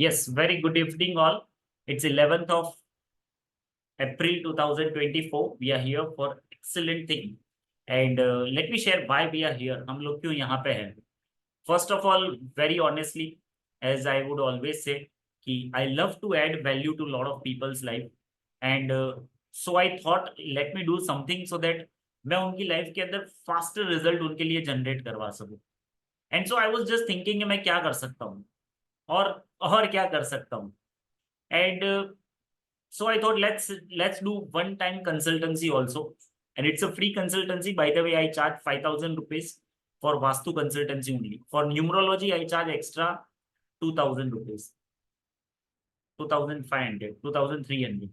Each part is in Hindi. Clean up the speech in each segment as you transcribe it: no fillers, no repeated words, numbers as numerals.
Yes, very good evening all. It's 11th of April 2024. We are here for excellent thing. And let me share why we are here. हम लोग क्यों यहाँ पे हैं. First of all, very honestly, as I would always say, कि I love to add value to a lot of people's life. And so I thought, let me do something so that मैं उनकी लाइफ के अंदर फास्टर रिजल्ट उनके लिए जनरेट करवा सकूं. And so I was just thinking मैं क्या कर सकता हूँ और क्या कर सकता हूँ. And so I thought let's do one time consultancy also, and it's a free consultancy. By the way, I charge 5,000 rupees for Vastu consultancy only. For numerology I charge extra 2,000 rupees, 2,500, 2,300.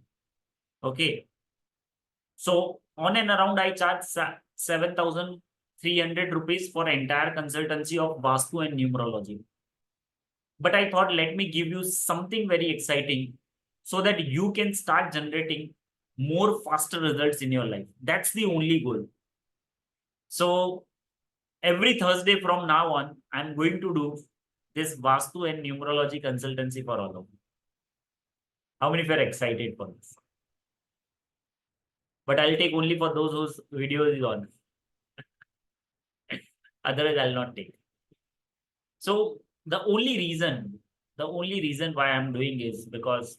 Okay, so on and around I charge 7,300 rupees for entire consultancy of Vastu and numerology. But I thought, let me give you something very exciting so that you can start generating more faster results in your life. That's the only goal. So every Thursday from now on, I'm going to do this Vastu and numerology consultancy for all of you. How many of you are excited for this? But I'll take only for those whose video is on. Otherwise, I'll not take. So the only reason why I'm doing is because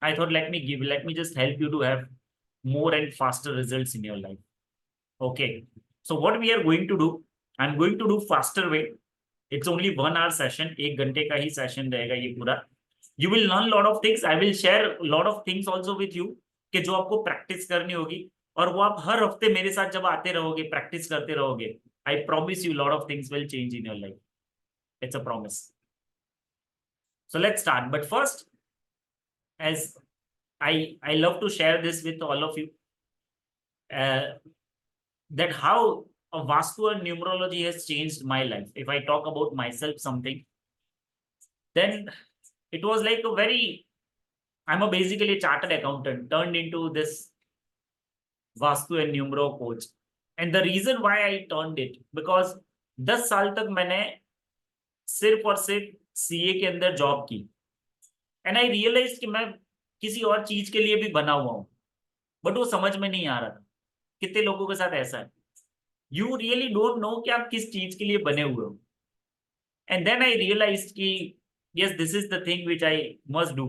I thought, let me just help you to have more and faster results in your life. Okay. So what we are going to do, I'm going to do faster way. It's only 1 hour session. 1 घंटे का ही session रहेगा ये पूरा. You will learn lot of things. I will share lot of things also with you कि जो आपको practice करनी होगी और वो आप हर हफ्ते मेरे साथ जब आते रहोगे, practice करते रहोगे, I promise you lot of things will change in your life. It's a promise. So let's start. But first, as I love to share this with all of you, that how a Vastu and numerology has changed my life. If I talk about myself something, then it was like I'm basically a chartered accountant turned into this Vastu and numero coach. And the reason why I turned it, because 10 साल तक मैंने सिर्फ और सिर्फ सीए के अंदर जॉब की. एंड आई रियलाइज कि मैं किसी और चीज के लिए भी बना हुआ हूं, बट वो समझ में नहीं आ रहा था. कितने लोगों के साथ ऐसा है, यू रियली डोंट नो कि आप किस चीज के लिए बने हुए हो. एंड देन आई रियलाइज कि yes, this is the thing which I must do.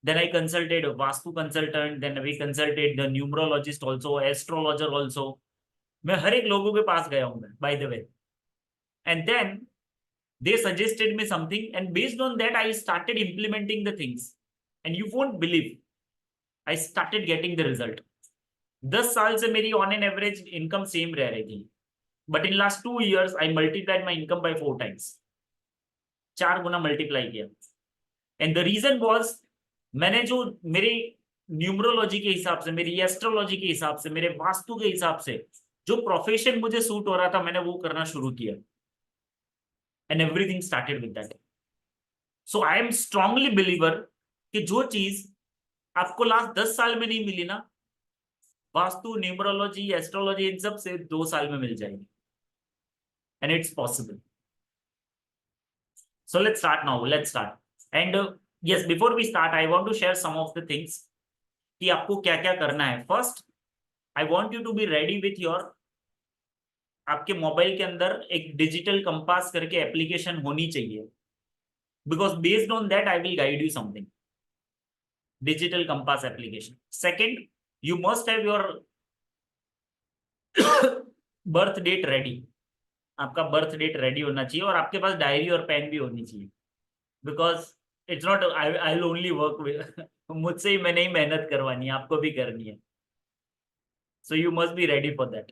Then I consulted a Vastu consultant, then we consulted the numerologist also, astrologer also. मैं हर एक लोगों के पास गया हूं मैं, by the way. And then they suggested me something, and based on that I started implementing the things, and you won't believe, I started getting the result. 10 साल से मेरी on an average income same रह रही थी, but in last 2 years I multiplied my income by 4 times. 4 Guna multiply किया. एंड द रीजन वॉज, मैंने जो मेरे न्यूमरोलॉजी के हिसाब से, मेरी एस्ट्रोलॉजी के हिसाब से, मेरे वास्तु के हिसाब से जो प्रोफेशन मुझे सूट हो रहा था, मैंने वो करना शुरू किया. And everything started with that. So I am strongly believer कि जो चीज आपको लास्ट 10 साल में नहीं मिली ना, वास्तु, न्यूमरोलॉजी, एस्ट्रोलॉजी, इन सब से 2 साल में मिल जाएगी. And it's possible. So let's start now. Let's start. And yes, before we start, I want to share some of the things कि आपको क्या क्या करना है. First, I want you to be ready with your, आपके मोबाइल के अंदर एक डिजिटल कंपास करके एप्लीकेशन होनी चाहिए, because based on that I will guide you something. Digital compass application. Second, you must have your birth date ready. आपका बर्थ डेट रेडी होना चाहिए और आपके पास डायरी और पेन भी होनी चाहिए, because it's not I will only work with, मुझसे ही मैंने ही मेहनत करवानी है, आपको भी करनी है. So you must be ready for that.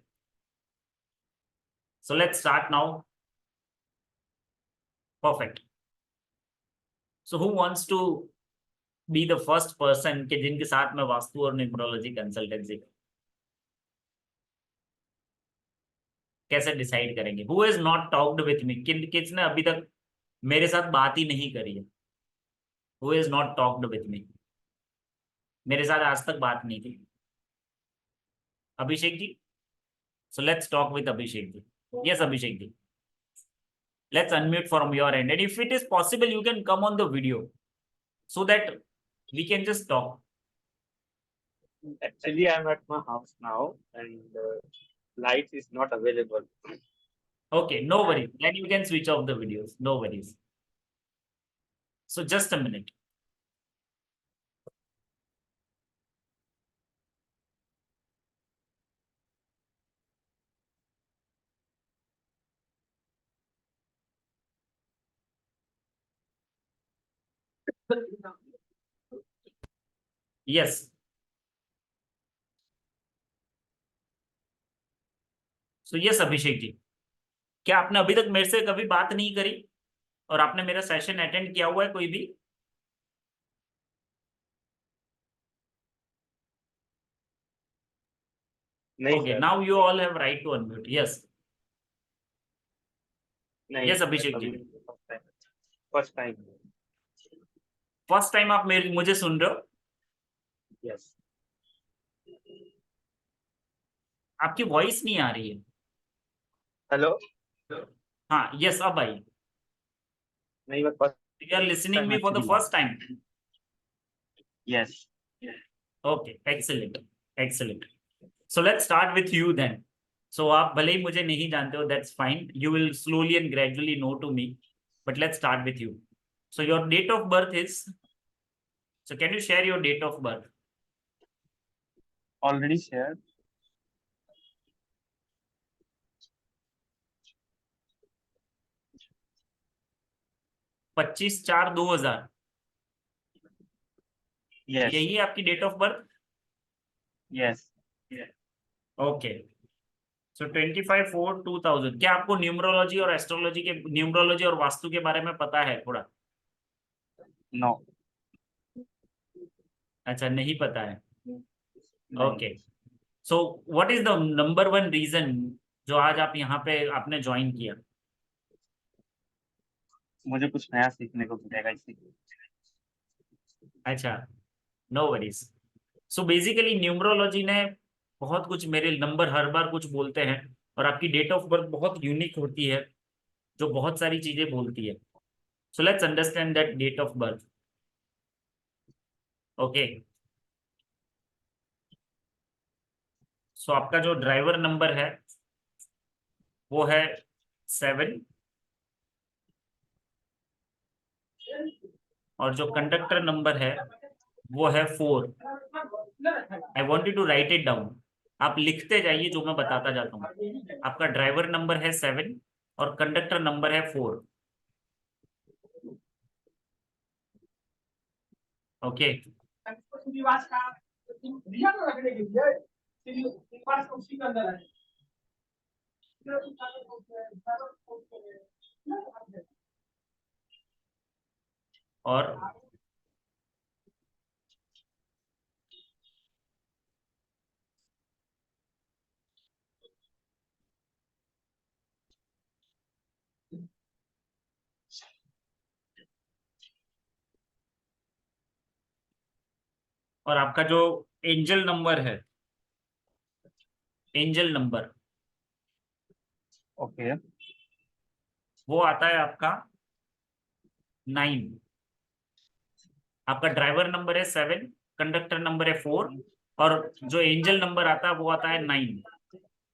So let's start now. Perfect. So who wants to be the first person के जिनके साथ में वास्तु और न्यूमरोलॉजी कंसल्टेंसी कैसे डिसाइड करेंगे? Who has not talked with me, किसने अभी तक मेरे साथ बात ही नहीं करी है? Who has not talked with me, मेरे साथ आज तक बात नहीं की? Abhishek ji. So let's talk with Abhishek ji. Yes Abhishek ji. Let's unmute from your end, and if it is possible, you can come on the video so that we can just talk. Actually, I'm at my house now, and light is not available. Okay, no worries. Then you can switch off the videos. No worries. So just a minute. Yes. So yes, Abhishek ji, क्या आपने अभी तक मेरे से कभी बात नहीं करी और आपने मेरा सेशन अटेंड किया हुआ है कोई भी? नहीं Okay, sir, now you all have right to unmute. Yes. नहीं Yes, अभिषेक जी. अभी फर्स्ट टाइम। फर्स्ट टाइम आप मेरे मुझे सुन रहे हो? यस। आपकी वॉइस नहीं आ रही है. हेलो। हाँ, यस, अब आई. नहीं, मैं first You are listening time me for the actually. first time. Yes. Okay, excellent, excellent. So let's start with you then. So आप भले ही मुझे नहीं जानते हो, that's fine. You will slowly and gradually know to me. But let's start with you. So your date of birth is. So can you share your date of birth? Already share. 25/4/2000. Yes. यही है आपकी date of birth? Yes. Okay. So 25/4/2000. क्या आपको न्यूमरोलॉजी और एस्ट्रोलॉजी के न्यूमरोलॉजी और वास्तु के बारे में पता है थोड़ा? नो। अच्छा, नहीं पता है. Okay. So what is the number one reason जो आज आप यहाँ पे आपने ज्वाइन किया? मुझे कुछ नया सीखने को मिलेगा इसीलिए। अच्छा, no worries. So basically numerology ने बहुत कुछ, मेरे नंबर हर बार कुछ बोलते हैं और आपकी डेट ऑफ बर्थ बहुत यूनिक होती है जो बहुत सारी चीजें बोलती है. So let's understand that date of birth. Okay. So आपका जो ड्राइवर नंबर है वो है 7 और जो कंडक्टर नंबर है वो है 4. I want you to write it down. आप लिखते जाइए जो मैं बताता जाता हूँ. आपका ड्राइवर नंबर है 7 और कंडक्टर नंबर है 4. ओके. और आपका जो एंजल नंबर है, एंजल नंबर ओके। वो आता है आपका 9. आपका ड्राइवर नंबर है 7, कंडक्टर नंबर है 4 और जो एंजल नंबर आता है वो आता है 9.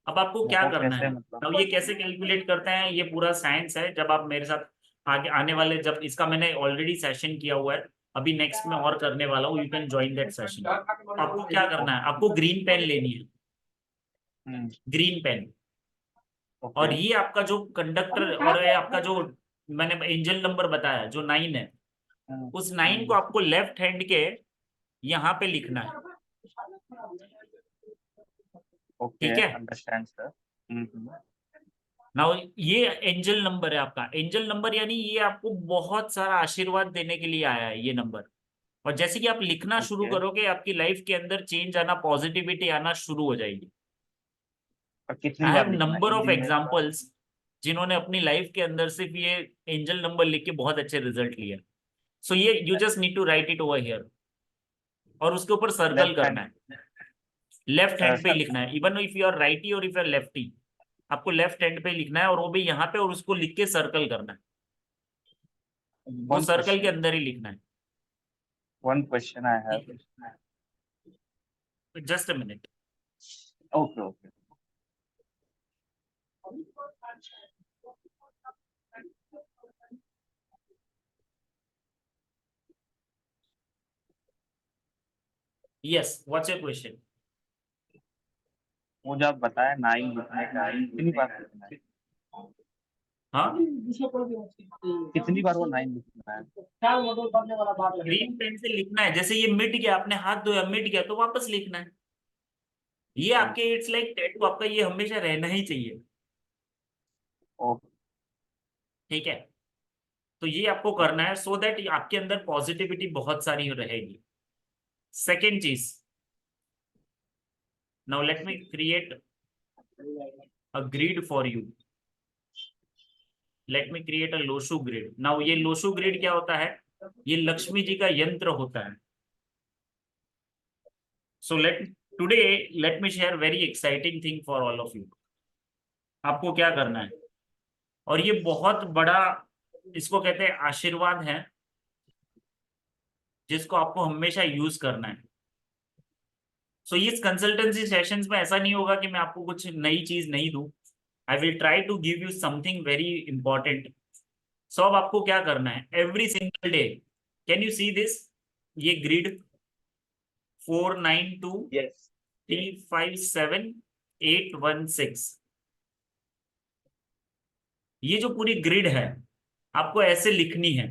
अब आपको क्या वो करना कैसे है? मतलब? अब ये कैसे कैलकुलेट करते हैं, ये पूरा साइंस है. जब आप मेरे साथ आगे आने वाले, जब इसका मैंने ऑलरेडी सेशन किया हुआ है, अभी नेक्स्ट में और करने वाला हूँ. You can join that session. आपको क्या करना है? आपको ग्रीन पेन लेनी है, ग्रीन पेन. और ओके। ये आपका जो कंडक्टर और ये आपका जो मैंने एंजल नंबर बताया जो 9 है, उस 9 को आपको लेफ्ट हैंड के यहाँ पे लिखना है. ओके, ठीक है. Understand sir. नाउ ये एंजल नंबर है आपका. एंजल नंबर यानी ये आपको बहुत सारा आशीर्वाद देने के लिए आया है ये नंबर. और जैसे कि आप लिखना शुरू ओके। करोगे, आपकी लाइफ के अंदर चेंज आना, पॉजिटिविटी आना शुरू हो जाएगी. और कितनी आई हैव बार लिखना है, नंबर एक ऑफ दिन में एक बार? एग्जाम्पल्स जिन्होंने अपनी लाइफ के अंदर सिर्फ ये एंजल नंबर लिख के बहुत अच्छे रिजल्ट लिए. सो ये you just need to write it over here और उसके ऊपर सर्कल लेफ्ट करना हैंड है. लेफ्ट हैंड पे ही सर। लिखना है, even if you are righty और इफ यू आर लेफ्टी. आपको लेफ्ट हैंड पे लिखना है और वो भी यहाँ पे, और उसको लिख के सर्कल करना है, वो One सर्कल के question. अंदर ही लिखना है। One question I have. Just a minute. Okay, okay. Yes, what's your question? वो जो आप बताया 9 लिखने का कितनी बार लिखना है? हाँ, कितनी बार वो 9 लिखना है? ग्रीन पेन से लिखना है। जैसे ये मिट गया, आपने हाथ धोया, मिट गया, तो वापस लिखना है। ये आपके इट्स लाइक टैटू, आपका ये हमेशा रहना ही चाहिए। ओके. ठीक है, तो ये आपको करना है सो दैट आपके अंदर पॉजिटिविटी बहुत सारी रहेगी। सेकेंड चीज, now let me create a grid for you. Let me create a Lo Shu grid. Now ये लोशु ग्रिड क्या होता है? ये लक्ष्मी जी का यंत्र होता है। So let me share very exciting thing for all of you. आपको क्या करना है, और ये बहुत बड़ा, इसको कहते हैं आशीर्वाद है, जिसको आपको हमेशा यूज करना है। सो इस कंसल्टेंसी सेशंस में ऐसा नहीं होगा कि मैं आपको कुछ नई चीज नहीं दूं। I will try to give you something very important. So अब आपको क्या करना है, every single day, can you see this, ये ग्रिड 492 Yes. 357 816, ये जो पूरी ग्रिड है आपको ऐसे लिखनी है।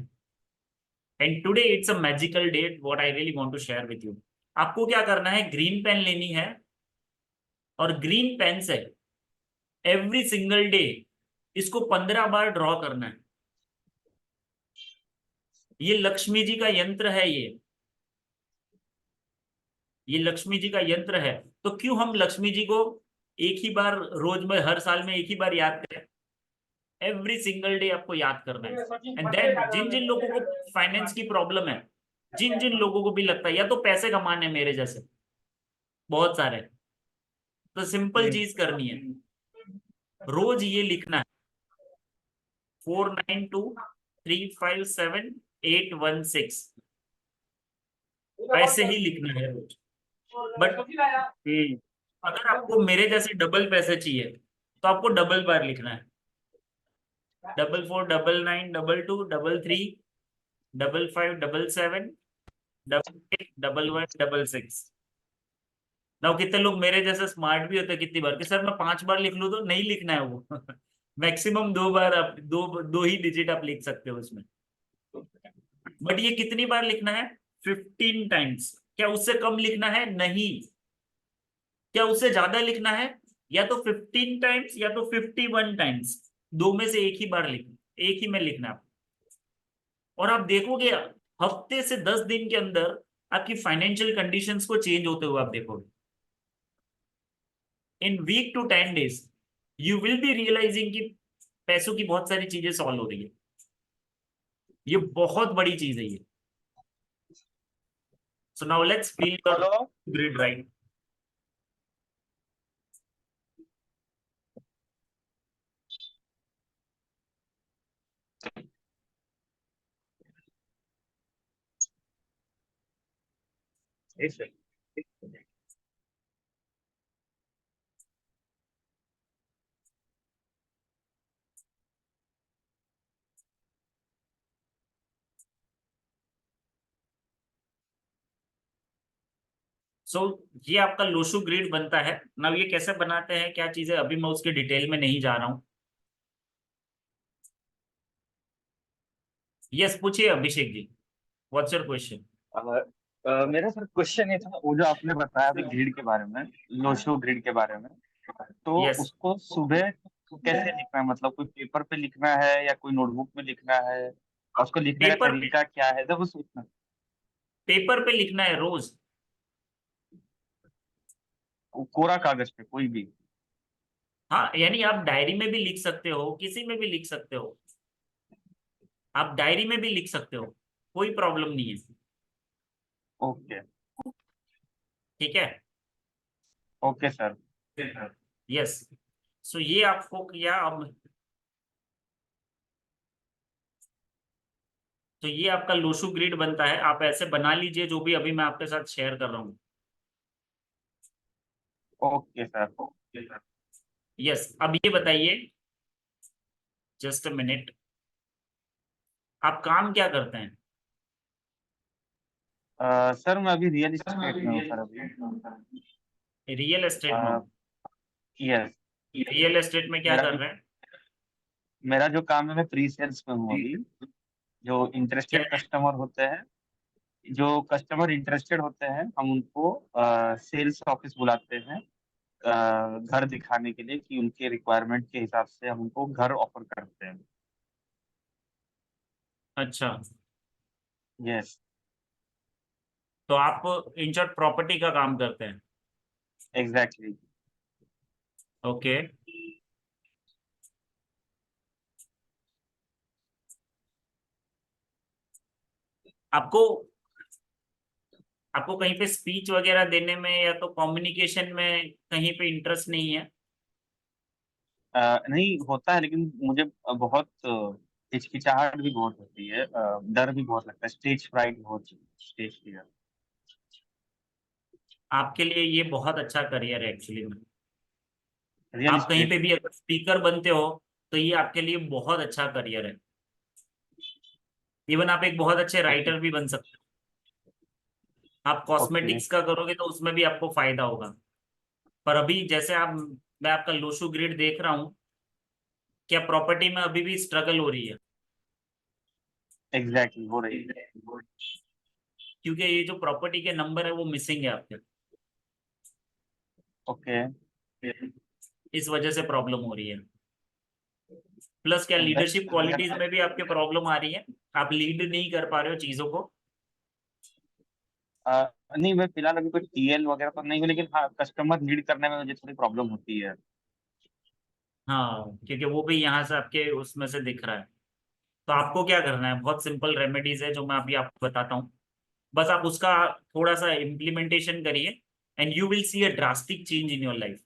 And today it's a magical day, what I really want to share with you. आपको क्या करना है, ग्रीन पेन लेनी है, और ग्रीन पेन से एवरी सिंगल डे इसको 15 बार ड्रॉ करना है। ये लक्ष्मी जी का यंत्र है, ये लक्ष्मी जी का यंत्र है। तो क्यों हम लक्ष्मी जी को एक ही बार रोज में, हर साल में एक ही बार याद करें? एवरी सिंगल डे आपको याद करना है। एंड देन जिन जिन लोगों को फाइनेंस की प्रॉब्लम है, जिन जिन लोगों को भी लगता है या तो पैसे कमाने मेरे जैसे बहुत सारे, तो सिंपल चीज करनी है, रोज ये लिखना है 492 357 816, ऐसे ही लिखना है रोज। बट अगर आपको मेरे जैसे डबल पैसे चाहिए तो आपको डबल बार लिखना है, 4499 22 33 55 77 88 11 ना। कितने लोग मेरे जैसे स्मार्ट भी होते हैं, कितनी बार कि सर मैं 5 बार लिख लूं, तो नहीं लिखना है वो। मैक्सिमम 2 बार, आप दो ही डिजिट आप लिख सकते हो उसमें। बट ये कितनी बार लिखना है? 15 टाइम्स। क्या उससे कम लिखना है? नहीं। क्या उससे ज्यादा लिखना है? या तो 15 टाइम्स या तो 51 टाइम्स, दो में से एक ही बार लिखना, एक ही में लिखना है। और आप देखोगे हफ्ते से 10 दिन के अंदर आपकी फाइनेंशियल कंडीशंस को चेंज होते हुए आप देखोगे। In week to 10 days you will be realizing कि पैसों की बहुत सारी चीजें सॉल्व हो रही है। ये बहुत बड़ी चीज है ये। So now let's feel your grid right. Yes, sir. सो ये आपका लोशु ग्रिड बनता है। नाउ ये कैसे बनाते हैं, क्या चीजें, अभी मैं उसके डिटेल में नहीं जा रहा हूं। यस, पूछिए Abhishek ji, what's your question? मेरा सर क्वेश्चन ये था, वो जो आपने बताया अभी ग्रिड के बारे में, लोशो ग्रिड के बारे में, तो यस, उसको सुबह कैसे लिखना है? मतलब कोई पेपर पे लिखना है या कोई नोटबुक में लिखना है? और उसको लिखने का पेपर पे, तरीका क्या है जब उस पेपर पे लिखना है रोज। कोरा कागज पे कोई भी? हाँ, यानी आप डायरी में भी लिख सकते हो, किसी में भी लिख सकते हो, आप डायरी में भी लिख सकते हो, कोई प्रॉब्लम नहीं है। ओके. ठीक है, ओके सर. यस। सो ये आपको क्या अब, तो ये आपका लोशु ग्रिड बनता है। आप ऐसे बना लीजिए जो भी अभी मैं आपके साथ शेयर कर रहा हूँ। Okay sir, okay sir. Yes, अब ये बताइए, जस्ट अ मिनट, आप काम क्या करते हैं? सर मैं अभी रियल इस्टेट में हूँ सर अभी। रियल एस्टेट में हो? यस। रियल एस्टेट में क्या मेरा कर रहे हैं? मेरा जो काम है, मैं प्री सेल्स में हूँ अभी। जो क्या? इंटरेस्टेड कस्टमर होते हैं, जो कस्टमर इंटरेस्टेड होते हैं, हम उनको सेल्स ऑफिस बुलाते हैं घर दिखाने के लिए कि उनके रिक्वायरमेंट के हिसाब से हम उनको घर ऑफर करते हैं। अच्छा, यस। तो आप इन शॉर्ट प्रॉपर्टी का काम करते हैं? एग्जैक्टली। ओके। आपको आपको कहीं पे स्पीच वगैरह देने में या तो कम्युनिकेशन में कहीं पे इंटरेस्ट नहीं है? नहीं होता है, लेकिन मुझे बहुत हिचकिचाहट भी बहुत होती है, डर भी बहुत लगता है, स्टेज फ्राइट बहुत, स्टेज फियर। आपके लिए ये बहुत अच्छा करियर है एक्चुअली में। रियल आप कहीं इस्टेट। पे भी अगर स्पीकर बनते हो तो ये आपके लिए बहुत अच्छा करियर है। इवन आप एक बहुत अच्छे ओके। राइटर भी बन सकते हो। आप ओके। कॉस्मेटिक्स का करोगे तो उसमें भी आपको फायदा होगा। पर अभी जैसे आप, मैं आपका लोशो ग्रिड देख रहा हूँ, क्या प्रॉपर्टी में अभी भी स्ट्रगल हो रही है? एग्जैक्टली हो रही है। क्योंकि ये जो प्रॉपर्टी के नंबर है वो मिसिंग है आपके, ओके। इस वजह से प्रॉब्लम हो रही है। प्लस क्या लीडरशिप क्वालिटीज में भी आपके प्रॉब्लम आ रही है? आप लीड नहीं कर पा रहे हो चीजों को? नहीं, मैं फिलहाल अभी कोई टीएल वगैरह तो नहीं हूँ, लेकिन हाँ, कस्टमर लीड करने में मुझे थोड़ी प्रॉब्लम होती है। हाँ, क्योंकि वो भी यहाँ से आपके उसमें से दिख रहा है। तो आपको क्या करना है, बहुत सिंपल रेमेडीज है जो मैं अभी आपको बताता हूँ। बस आप उसका थोड़ा सा इम्प्लीमेंटेशन करिए and you will see a drastic change in your life.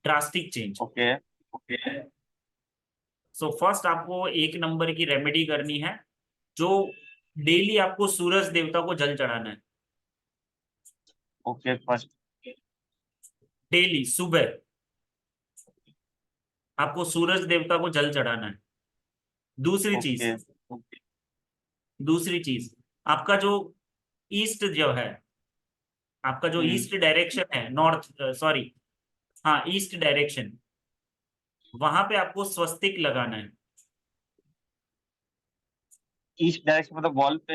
Drastic change. Okay. So first आपको एक नंबर की रेमेडी करनी है, जो डेली आपको सूरज देवता को जल चढ़ाना है। ओके। फर्स्ट। डेली सुबह आपको सूरज देवता को जल चढ़ाना है। दूसरी चीज, ओके। ओके। दूसरी चीज, आपका जो ईस्ट जो है, आपका जो हम्म। ईस्ट डायरेक्शन है, नॉर्थ सॉरी, हाँ ईस्ट डायरेक्शन, वहां पे आपको स्वस्तिक लगाना है। ईस्ट डायरेक्शन मतलब वॉल पे?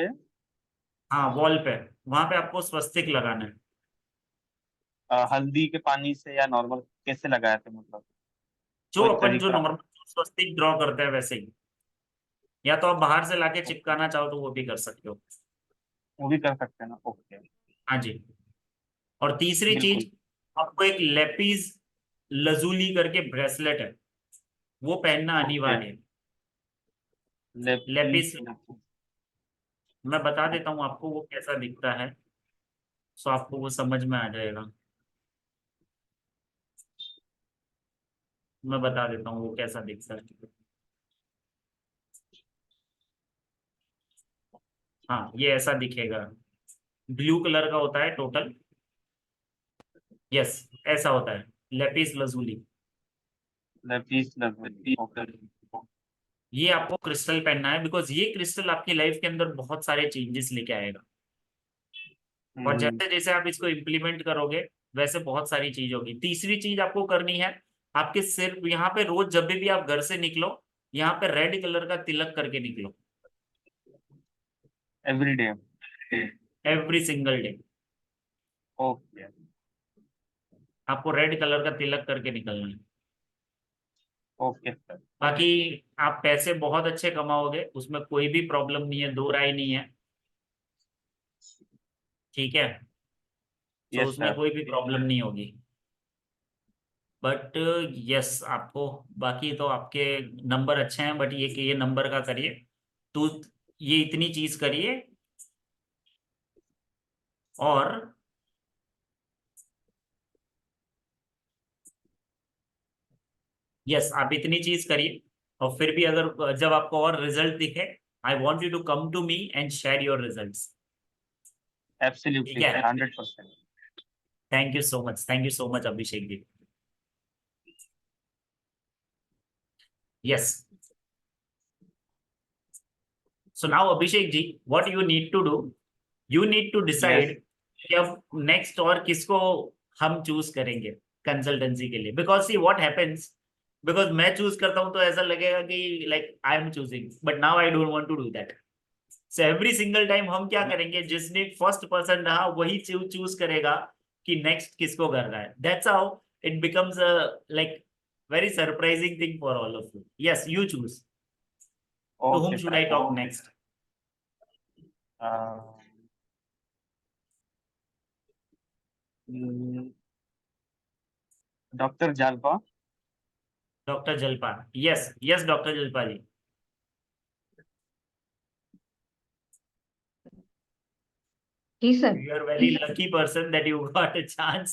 हाँ वॉल पे, वहां पे आपको स्वस्तिक लगाना है। हल्दी के पानी से या नॉर्मल कैसे लगाया थे, मतलब जो कोई अपन जो तरीका? नॉर्मल स्वस्तिक ड्रॉ करते हैं वैसे ही, या तो आप बाहर से लाके ओके। चिपकाना चाहो तो वो भी कर सकते हो। वो भी कर सकते हैं ना? ओके। हाँ जी। और तीसरी बिल्कुल। चीज, आपको एक लेपीज लजूली करके ब्रेसलेट है, वो पहनना ओके। अनिवार्य है। लेपीस। लेपिस, मैं बता देता हूँ आपको वो कैसा दिखता है, सो आपको वो समझ में आ जाएगा। मैं बता देता हूँ वो कैसा दिखता है। हाँ ये ऐसा दिखेगा, ब्लू कलर का होता है टोटल। यस, ऐसा होता है लेपिस लजूली। लेपीस लगभग। ओके। ये आपको क्रिस्टल पहनना है, बिकॉज ये क्रिस्टल आपकी लाइफ के अंदर बहुत सारे चेंजेस लेके आएगा। और हम्म। जैसे जैसे आप इसको इम्प्लीमेंट करोगे वैसे बहुत सारी चीज होगी। तीसरी चीज आपको करनी है, आपके सिर यहाँ पे रोज जब भी आप घर से निकलो, यहाँ पे रेड कलर का तिलक करके निकलो। Every day. Every single day okay. आपको रेड कलर का तिलक करके निकलना है। Okay sir. बाकी आप पैसे बहुत अच्छे कमाओगे, उसमें कोई भी प्रॉब्लम नहीं है, दो राय नहीं है। ठीक है, तो यस उसमें सर। कोई भी प्रॉब्लम नहीं होगी। बट यस, आपको बाकी तो आपके नंबर अच्छे हैं, बट ये कि ये नंबर का करिए, तो ये इतनी चीज करिए। और यस आप इतनी चीज करिए, और फिर भी अगर जब आपको और रिजल्ट दिखे, I want you to come to me and share your result. ठीक एब्सोल्युटली है, sir, 100%। Thank you so much Abhishek ji. Yes, so now Abhishek ji, what you need to do, you need to yes. Decide कि अब नेक्स्ट और किसको हम चूज करेंगे कंसल्टेंसी के लिए। Because see what happens, because मैं चूज करता हूं तो ऐसा लगेगा कि like I am choosing, but now I don't want to do that. So every single time हम क्या करेंगे, जिसने फर्स्ट पर्सन रहा वही चूज करेगा कि नेक्स्ट किसको करना है। That's how it becomes like very surprising thing for all of you. Yes you choose, to whom okay should I sir, talk okay. next? Doctor Jalpa. Doctor Jalpa. Yes yes doctor Jalpa ji, जी sir. you are very lucky person that you got a chance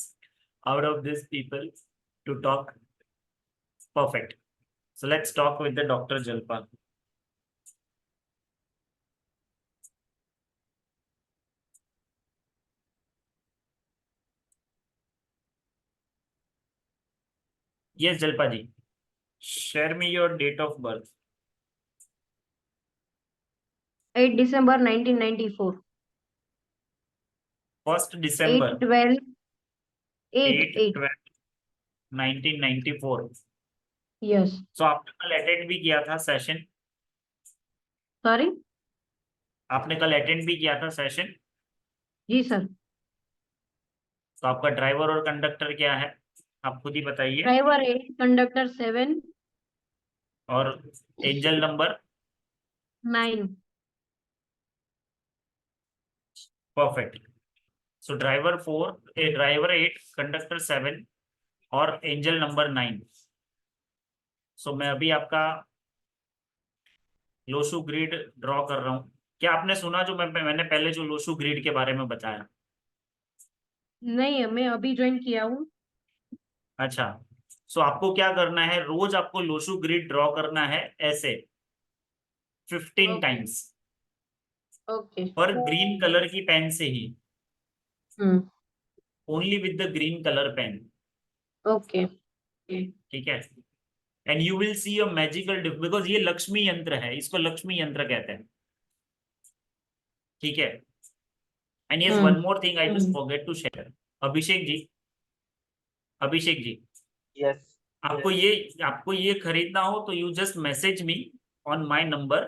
out of these people to talk. Perfect. So let's talk with the Dr. Jalpa. Yes, Jalpa ji. Share me your date of birth. 8 December 1994. 1st 8 December 12 8 8 8. 12 1994. Yes. So आपने कल अटेंड भी किया था सेशन? Sorry. आपने कल अटेंड भी किया था सेशन? जी सर। तो आपका ड्राइवर और कंडक्टर क्या है, आप खुद ही बताइए। ड्राइवर 8, कंडक्टर 7 और एंजल नंबर? 9. परफेक्ट। सो ड्राइवर 4, ड्राइवर 8, कंडक्टर 7 और एंजल नंबर 9। सो मैं अभी आपका लोशु ग्रिड ड्रॉ कर रहा हूँ। क्या आपने सुना जो मैंने पहले जो लोशु ग्रिड के बारे में बताया? नहीं, मैं अभी ज्वाइन किया हूँ। अच्छा, सो आपको क्या करना है, रोज आपको लोशु ग्रिड ड्रॉ करना है ऐसे 15 ओके टाइम्स, ओके। पर ग्रीन कलर की पेन से ही, hmm. Only with the green colour pen. Okay. ठीक है, and you will see a magical, because ये लक्ष्मी यंत्र है, इसको लक्ष्मी यंत्र कहते हैं। ठीक है, and yes one hmm. More thing I just forget to share. Abhishek ji, Abhishek ji, Yes. आपको ये खरीदना हो तो you just message me on my number,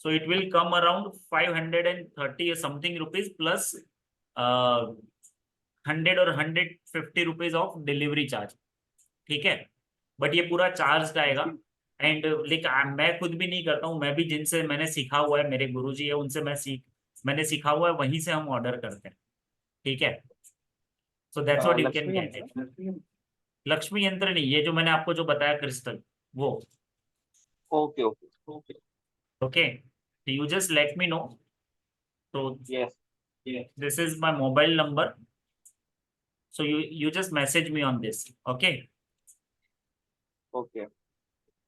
so it will come around 530 or something rupees plus 100 or 150 rupees of delivery charge। ठीक है, बट ये पूरा चार्ज आएगा। एंड लेकिन मैं खुद भी नहीं करता हूँ, मैं भी जिनसे मैंने सीखा हुआ है, मेरे गुरुजी है उनसे मैंने सीखा हुआ है, वहीं से हम ऑर्डर करते हैं। ठीक है, so that's what you can Lakshmi get yantra, it. Lakshmi yantra. Lakshmi यंत्र नहीं, ये जो मैंने आपको जो बताया क्रिस्टल, वो। Okay okay okay. Okay, you just let me know. तो yes yes. This is my mobile number, so you just message me on this, okay? Okay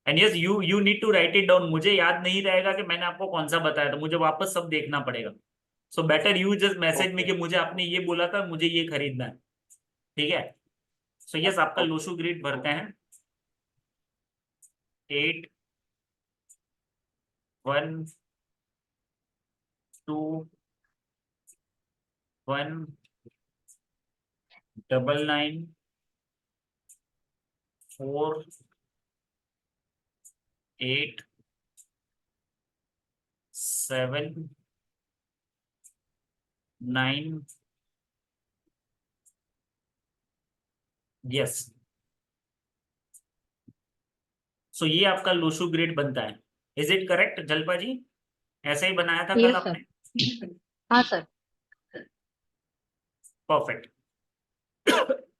and yes you need to write it down। मुझे याद नहीं रहेगा कि मैंने आपको कौन सा बताया था, मुझे वापस सब देखना पड़ेगा। so better you just message me okay कि मुझे आपने ये बोला था, मुझे ये खरीदना है। ठीक है, so yes आपका लोशु ग्रिड भरते हैं 8 1 2 1 9 4 8 7 9। यस, सो ये आपका लोशु ग्रिड बनता है। इज इट करेक्ट जलपा जी? ऐसे ही बनाया था कल यस सर। आपने? हाँ सर। परफेक्ट।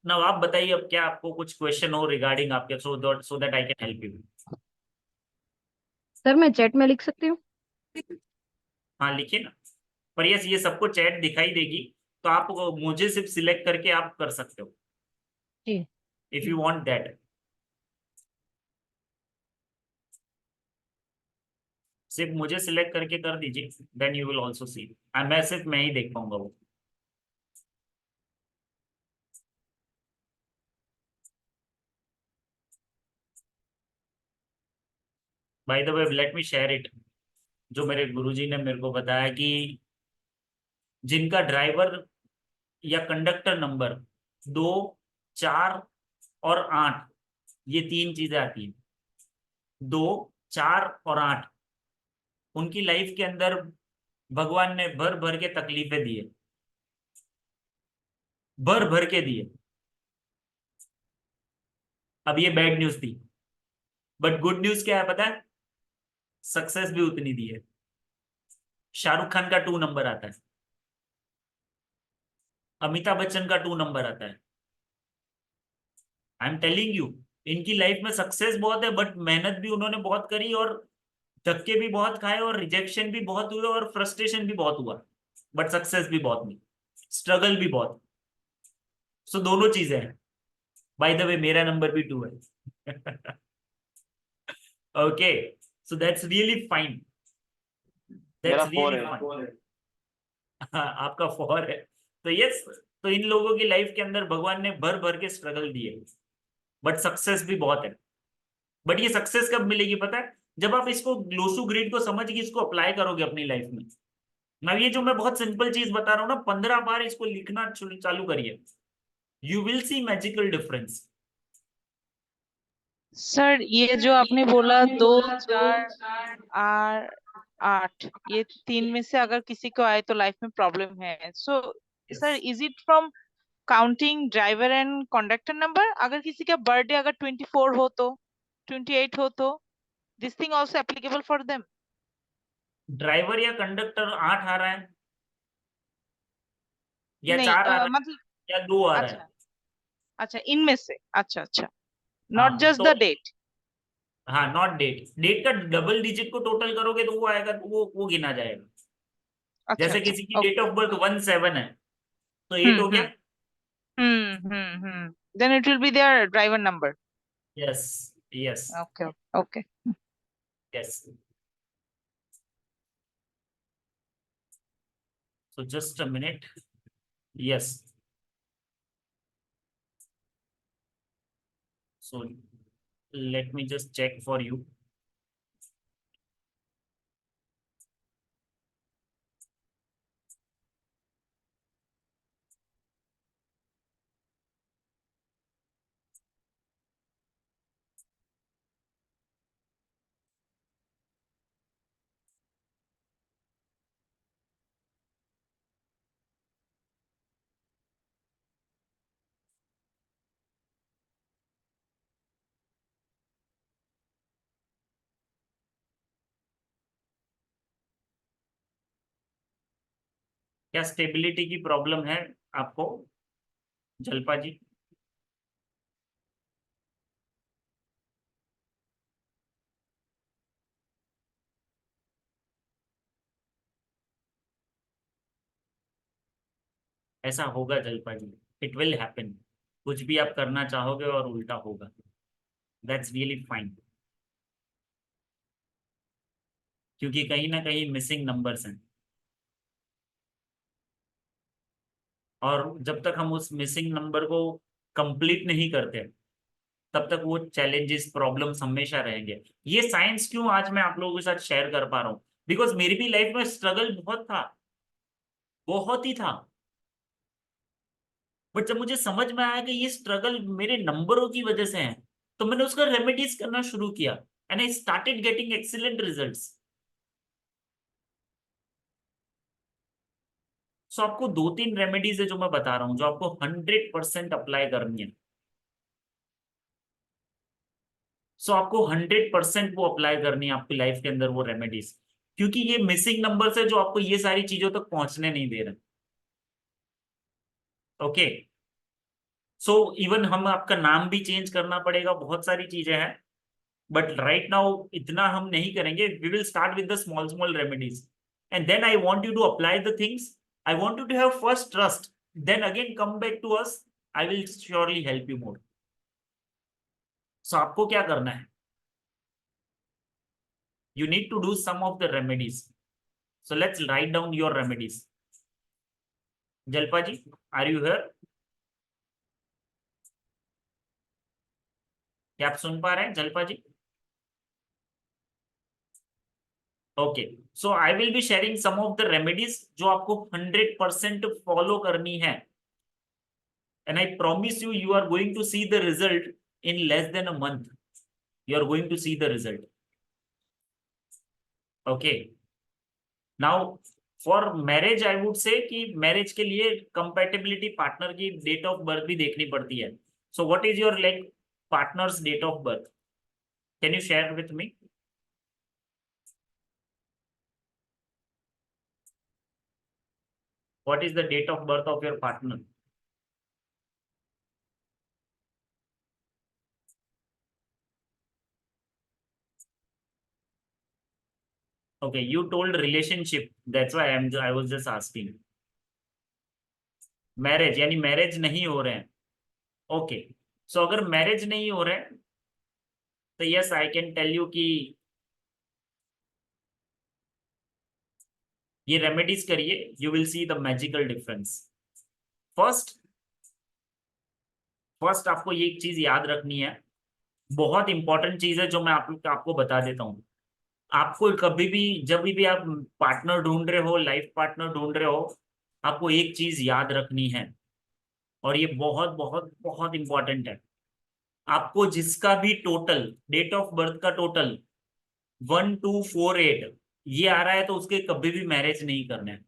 नाउ आप बताइए, अब क्या आपको कुछ क्वेश्चन हो रिगार्डिंग आपके, so that I can help you. Sir मैं चैट में लिख सकती हूँ? हाँ लिखिए ना, पर यस ये सबको चैट दिखाई देगी, तो आप मुझे सिर्फ सिलेक्ट करके आप कर सकते हो जी। If you want that. सिर्फ मुझे सिलेक्ट करके कर दीजिए, then you will also see. मैं सिर्फ मैं ही देख पाऊंगा वो। By the way let me share it, जो मेरे गुरुजी ने मेरे को बताया कि जिनका ड्राइवर या कंडक्टर नंबर 2, 4 और 8, ये 3 चीजें आती हैं, 2, 4 और 8, उनकी लाइफ के अंदर भगवान ने भर भर के तकलीफें दी है, भर भर के दी है। अब ये बैड न्यूज थी, बट गुड न्यूज क्या है पता है? सक्सेस भी उतनी दी है। शाहरुख खान का 2 नंबर आता है, अमिताभ बच्चन का 2 नंबर आता है। आई एम टेलिंग यू, इनकी लाइफ में सक्सेस बहुत है, बट मेहनत भी उन्होंने बहुत करी, और धक्के भी बहुत खाए, और रिजेक्शन भी बहुत हुए, और फ्रस्ट्रेशन भी बहुत हुआ, बट सक्सेस भी बहुत मिली, स्ट्रगल भी बहुत। सो दोनों चीजें हैं। बाय द वे मेरा नंबर भी 2 है। Okay, so that's really fine, मेरा दैट्स 4 रियली है। फाइन। आपका 4 है, तो यस, तो इन लोगों की लाइफ के अंदर भगवान ने भर भर के स्ट्रगल दिए, बट सक्सेस भी बहुत है। बट ये सक्सेस कब मिलेगी पता है? जब आप इसको ग्लोसू ग्रिड को समझ के इसको अप्लाई करोगे अपनी लाइफ में। मैं ये जो मैं बहुत सिंपल चीज बता रहा हूँ ना, 15 बार इसको लिखना चालू करिए, you will C magical difference. Sir ये जो आपने बोला 2, 4 और 8, ये 3 में से अगर किसी को आए तो लाइफ में प्रॉब्लम है, so sir is it from counting driver and conductor number? अगर किसी का बर्थडे अगर 24 हो तो, 28 हो तो, this thing also applicable for them? Driver या कंडक्टर 8 आ रहा है, या नहीं 4 आ रहा है, मतलब, या 2 आ रहा है। अच्छा अच्छा, इनमें से, अच्छा अच्छा, नॉट हाँ जस्ट तो, द डेट। हाँ नॉट डेट, डेट का डबल डिजिट को टोटल करोगे तो वो आएगा, तो वो गिना जाएगा। अच्छा जैसे अच्छा, किसी की डेट ओके। ऑफ बर्थ 17 है, तो 8 हो गया। Hmm then it will be there driver number. Yes, yes, okay okay. Yes. So just a minute. Yes. So let me just check for you. क्या स्टेबिलिटी की प्रॉब्लम है आपको, जल्पा जी? ऐसा होगा जल्पा जी, इट विल हैपन। कुछ भी आप करना चाहोगे और उल्टा होगा, दैट्स रियली फाइन, क्योंकि कहीं ना कहीं मिसिंग नंबर्स हैं, और जब तक हम उस मिसिंग नंबर को कंप्लीट नहीं करते, तब तक वो चैलेंजेस प्रॉब्लम्स हमेशा रहेंगे। ये साइंस क्यों आज मैं आप लोगों के साथ शेयर कर पा रहा हूँ? बिकॉज मेरी भी लाइफ में स्ट्रगल बहुत था, बहुत ही था। बट जब मुझे समझ में आया कि ये स्ट्रगल मेरे नंबरों की वजह से है, तो मैंने उसका रेमेडीज करना शुरू किया, and I started getting excellent results. So आपको 2-3 रेमेडीज है जो मैं बता रहा हूँ, जो आपको 100% अप्लाई करनी है। सो आपको 100% वो अप्लाई करनी है आपकी लाइफ के अंदर, वो रेमेडीज, क्योंकि ये मिसिंग नंबर है जो आपको ये सारी चीजों तक पहुंचने नहीं दे रहे। ओके, सो इवन हम आपका नाम भी चेंज करना पड़ेगा, बहुत सारी चीजें हैं, बट राइट नाउ इतना हम नहीं करेंगे। We will start with the small small remedies, and then I want you to apply the things. I want you to have first trust, then again come back to us, I will surely help you more. So आपको क्या करना है? You need to do some of the remedies. So let's write down your remedies. Jalpa ji, are you here? क्या आप सुन पा रहे हैं Jalpa ji? Okay, so I will be sharing some of the remedies जो आपको 100% फॉलो करनी है, and I promise you, you are going to see the result in less than a month. You are going to see the result. Okay, now for marriage I would say कि मैरिज के लिए कंपैटिबिलिटी पार्टनर की डेट ऑफ बर्थ भी देखनी पड़ती है. So what is your like partner's date of birth? Can you share with me? What is the date of birth of your partner? Okay, you told relationship, that's why I was just asking. Marriage यानी मैरिज नहीं हो रहे हैं. ओके, सो अगर मैरिज नहीं हो रहे हैं तो yes I can tell you कि ये रेमेडीज करिए, you will see the magical difference. First आपको ये एक चीज याद रखनी है, बहुत इंपॉर्टेंट चीज है जो मैं आपको बता देता हूँ. आपको कभी भी जब भी आप पार्टनर ढूंढ रहे हो, लाइफ पार्टनर ढूंढ रहे हो, आपको एक चीज याद रखनी है, और ये बहुत बहुत बहुत इंपॉर्टेंट है. आपको जिसका भी टोटल डेट ऑफ बर्थ का टोटल 1248 ये आ रहा है तो उसके कभी भी मैरिज नहीं करना है.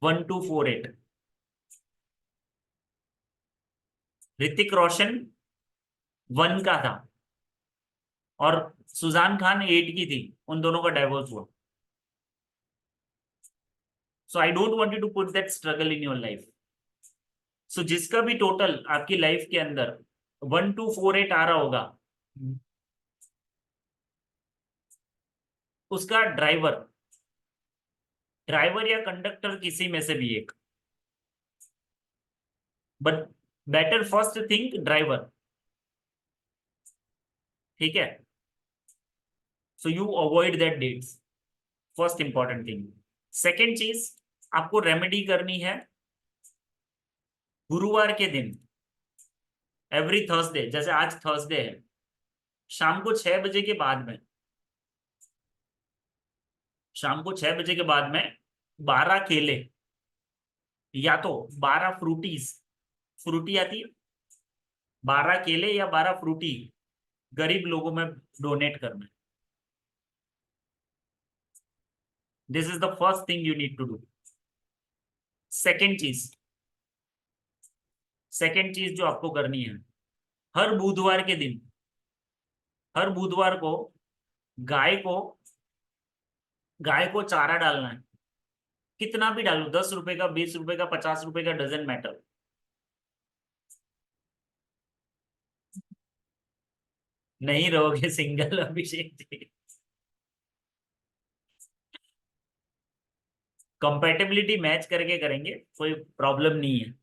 1248. ऋतिक रोशन 1 का था और सुजान खान 8 की थी, उन दोनों का डाइवोर्स हुआ. So I don't want you to put that struggle in your life. So जिसका भी टोटल आपकी लाइफ के अंदर 1248 आ रहा होगा, उसका ड्राइवर या कंडक्टर किसी में से भी एक, but better first think driver. ठीक है, so you avoid that dates. First important thing. Second चीज आपको रेमेडी करनी है गुरुवार के दिन, एवरी थर्सडे. जैसे आज थर्सडे है, शाम को 6 बजे के बाद में, शाम को 6 बजे के बाद में 12 केले या तो 12 फ्रूटी आती है, 12 केले या 12 फ्रूटी गरीब लोगों में डोनेट करना है. This is the first thing you need to do. Second चीज जो आपको करनी है, हर बुधवार के दिन, हर बुधवार को गाय को चारा डालना है. कितना भी डालो, 10 रुपए का, 20 रुपए का, 50 रुपए का, डजंट मैटर. नहीं रहोगे single Abhishek ji. Compatibility match करके करेंगे, कोई प्रॉब्लम नहीं है.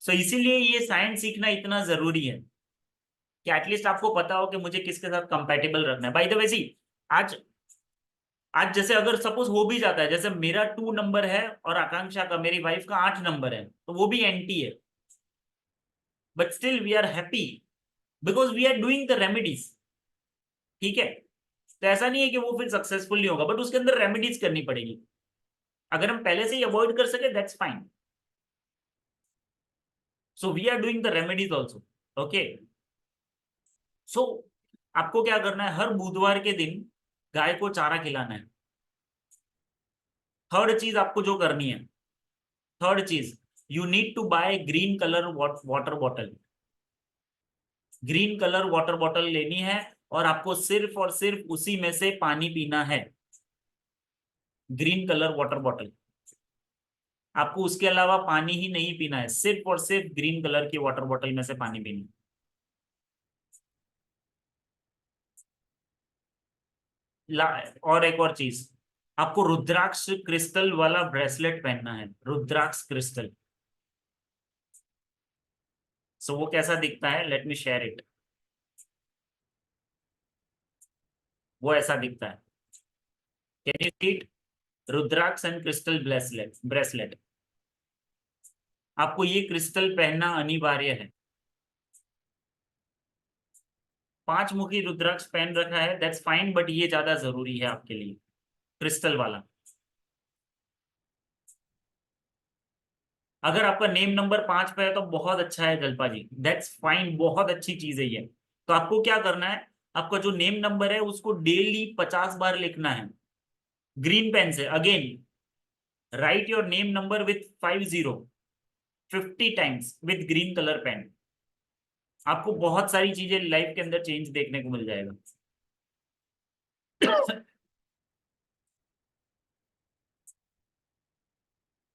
सो इसीलिए ये साइंस सीखना इतना जरूरी है कि एटलीस्ट आपको पता हो कि मुझे किसके साथ कंपैटिबल रखना है. बाय द वे सी, आज जैसे अगर सपोज हो भी जाता है, जैसे मेरा 2 नंबर है और आकांक्षा का, मेरी वाइफ का 8 नंबर है, तो वो भी एंटी है, but still we are happy because we are doing the remedies. ठीक है, तो ऐसा नहीं है कि वो फिर सक्सेसफुल नहीं होगा, बट उसके अंदर रेमेडीज करनी पड़ेगी. अगर हम पहले से ही अवॉइड कर सके that's fine. So we are doing the remedies also. Okay, so आपको क्या करना है, हर बुधवार के दिन गाय को चारा खिलाना है. थर्ड चीज आपको जो करनी है, you need to buy green colour water bottle. Green colour water bottle लेनी है और आपको सिर्फ और सिर्फ उसी में से पानी पीना है. ग्रीन कलर वाटर बॉटल, आपको उसके अलावा पानी ही नहीं पीना है, सिर्फ और सिर्फ ग्रीन कलर की वाटर बॉटल में से पानी पीना है. और एक और चीज, आपको रुद्राक्ष क्रिस्टल वाला ब्रेसलेट पहनना है. रुद्राक्ष क्रिस्टल. सो वो कैसा दिखता है, लेट मी शेयर इट. वो ऐसा दिखता है। Can you see it? Rudraksha and crystal bracelet. आपको ये क्रिस्टल पहनना अनिवार्य है। 5 मुखी रुद्राक्ष पहन रखा है, दैट्स फाइन, बट ये ज्यादा जरूरी है आपके लिए, क्रिस्टल वाला। अगर आपका नेम नंबर 5 पे है तो बहुत अच्छा है जल्पा जी, दैट्स फाइन, बहुत अच्छी चीज है ये। तो आपको क्या करना है, आपका जो नेम नंबर है उसको डेली 50 बार लिखना है ग्रीन पेन से। Again, write your name number with 50 times with green colour pen. आपको बहुत सारी चीजें लाइफ के अंदर चेंज देखने को मिल जाएगा।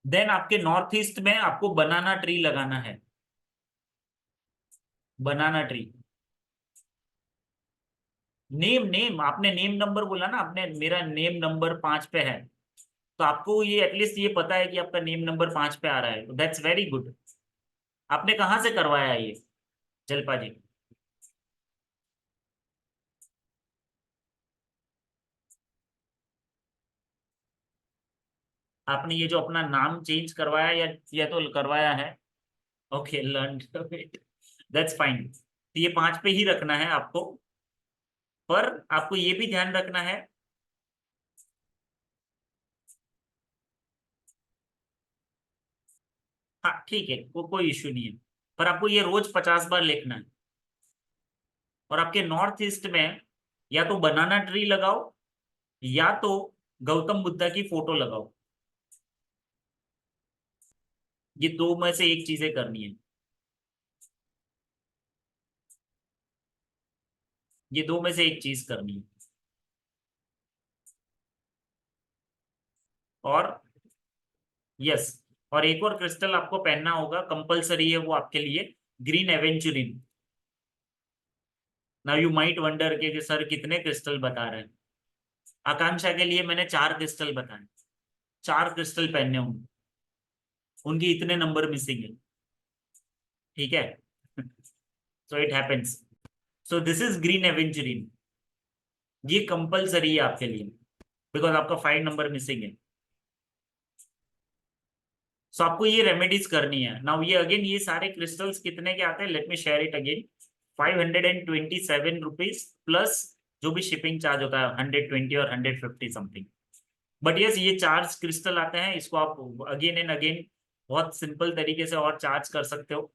देन आपके नॉर्थ ईस्ट में आपको बनाना ट्री लगाना है। बनाना ट्री। नेम नेम आपने नेम नंबर बोला ना, आपने मेरा नेम नंबर 5 पे है, तो आपको ये एटलीस्ट ये पता है कि आपका नेम नंबर 5 पे आ रहा है, दैट्स वेरी गुड। आपने कहाँ से करवाया ये जल्पा जी? आपने ये जो अपना नाम चेंज करवाया या तो करवाया है? Okay, learn it, that's fine. तो ये 5 पे ही रखना है आपको, पर आपको ये भी ध्यान रखना है। हाँ ठीक है, कोई इश्यू नहीं है, पर आपको ये रोज 50 बार लिखना है। और आपके नॉर्थ ईस्ट में या तो बनाना ट्री लगाओ या तो गौतम बुद्धा की फोटो लगाओ। ये दो में से एक चीजें करनी है। ये दो में से एक चीज करनी है। और यस, और एक और क्रिस्टल आपको पहनना होगा, कंपलसरी है वो आपके लिए, green aventurine. Now you might wonder कि सर कितने क्रिस्टल बता रहे हैं। आकांक्षा के लिए मैंने 4 क्रिस्टल बताए। 4 क्रिस्टल पहनने होंगे, उनकी इतने नंबर मिसिंग है। ठीक है। So it happens. So this is green aventurine. ये कंपलसरी है आपके लिए, बिकॉज आपका 5 नंबर मिसिंग है। सो आपको ये रेमेडीज करनी है। नाउ ये अगेन, ये सारे क्रिस्टल्स कितने के आते हैं, let me share it again. 527 rupees plus जो भी शिपिंग चार्ज होता है 120 और 150 समथिंग। बट यस, ये चार्ज क्रिस्टल आते हैं, इसको आप अगेन एंड अगेन बहुत सिंपल तरीके से और चार्ज कर सकते हो।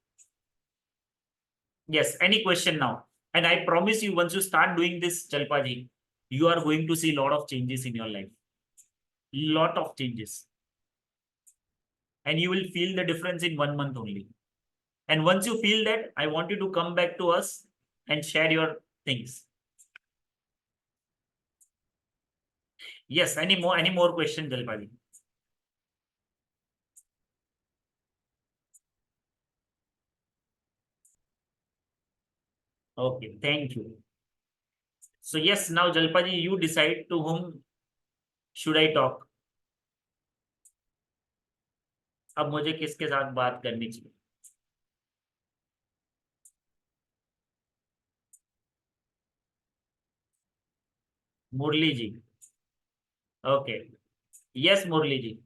Yes, any question now? And I promise you, once you start doing this Jalpa ji, you are going to see lot of changes in your life, lot of changes, and you will feel the difference in 1 month only. And once you feel that, I want you to come back to us and share your things. Yes, any more question, Jalpali? Okay, thank you. So yes, now Jalpali, you decide to whom should I talk. अब मुझे किसके साथ बात करनी चाहिए? Murli ji. Okay, yes Murli ji.